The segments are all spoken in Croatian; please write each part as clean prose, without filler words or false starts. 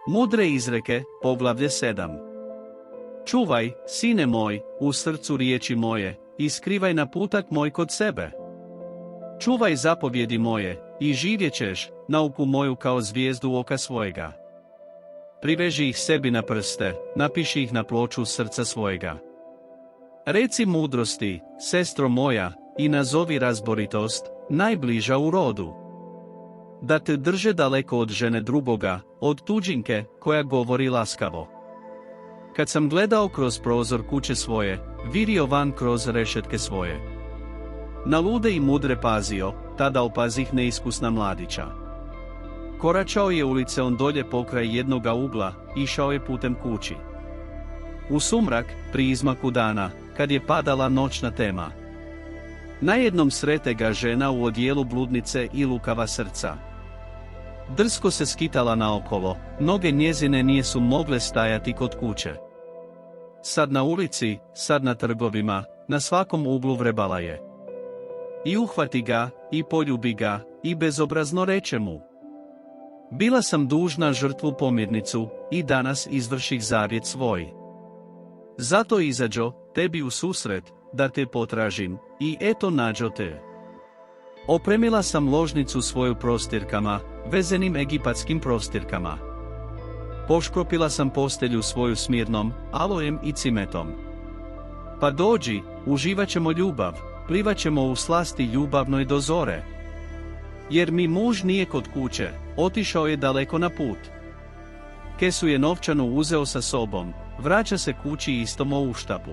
Mudre izreke, poglavlje 7. Čuvaj, sine moj, u srcu riječi moje, i skrivaj naputak moj kod sebe. Čuvaj zapovjedi moje, i živjet ćeš, nauku moju kao zvijezdu oka svojega. Priveži ih sebi na prste, napiši ih na ploču srca svojega. Reci mudrosti, sestro moja, i nazovi razboritost, najbliža u rodu. Da te drže daleko od žene drugoga, od tuđinke, koja govori laskavo. Kad sam gledao kroz prozor kuće svoje, vidio van kroz rešetke svoje. Na lude i mudre pazio, tada opazih neiskusna mladića. Koračao je ulice on dolje pokraj jednoga ugla, išao je putem kući. U sumrak, pri izmaku dana, kad je padala noćna tema. Najednom srete ga žena u odijelu bludnice i lukava srca. Drsko se skitala naokolo, noge njezine nisu mogle stajati kod kuće. Sad na ulici, sad na trgovima, na svakom uglu vrebala je. I uhvati ga, i poljubi ga, i bezobrazno reče mu: bila sam dužna žrtvu pomirnicu, i danas izvrših zavjet svoj. Zato izađo, tebi u susret, da te potražim, i eto nađo te. Opremila sam ložnicu svoju prostirkama, vezenim egipatskim prostirkama. Poškropila sam postelju svoju smirnom, alojem i cimetom. Pa dođi, uživat ćemo ljubav, plivat ćemo u slasti ljubavnoj do zore. Jer mi muž nije kod kuće, otišao je daleko na put. Kesu je novčanu uzeo sa sobom, vraća se kući istom o uštapu.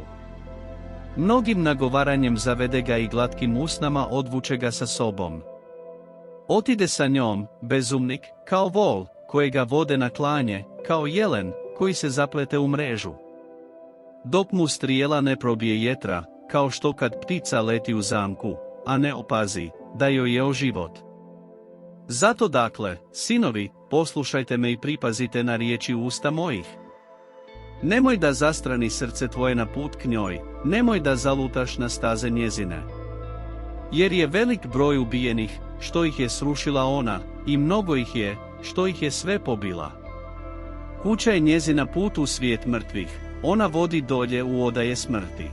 Mnogim nagovaranjem zavede ga i glatkim usnama odvuče ga sa sobom. Otide sa njom, bezumnik, kao vol, kojega vode na klanje, kao jelen, koji se zaplete u mrežu. Dok mu strijela ne probije jetra, kao što kad ptica leti u zamku, a ne opazi, da joj je o život. Zato dakle, sinovi, poslušajte me i pripazite na riječi usta mojih. Nemoj da zastrani srce tvoje na put k njoj, nemoj da zalutaš na staze njezine. Jer je velik broj ubijenih, što ih je srušila ona, i mnogo ih je, što ih je sve pobila. Kuća je njezina put u svijet mrtvih, ona vodi dolje u odaje smrti.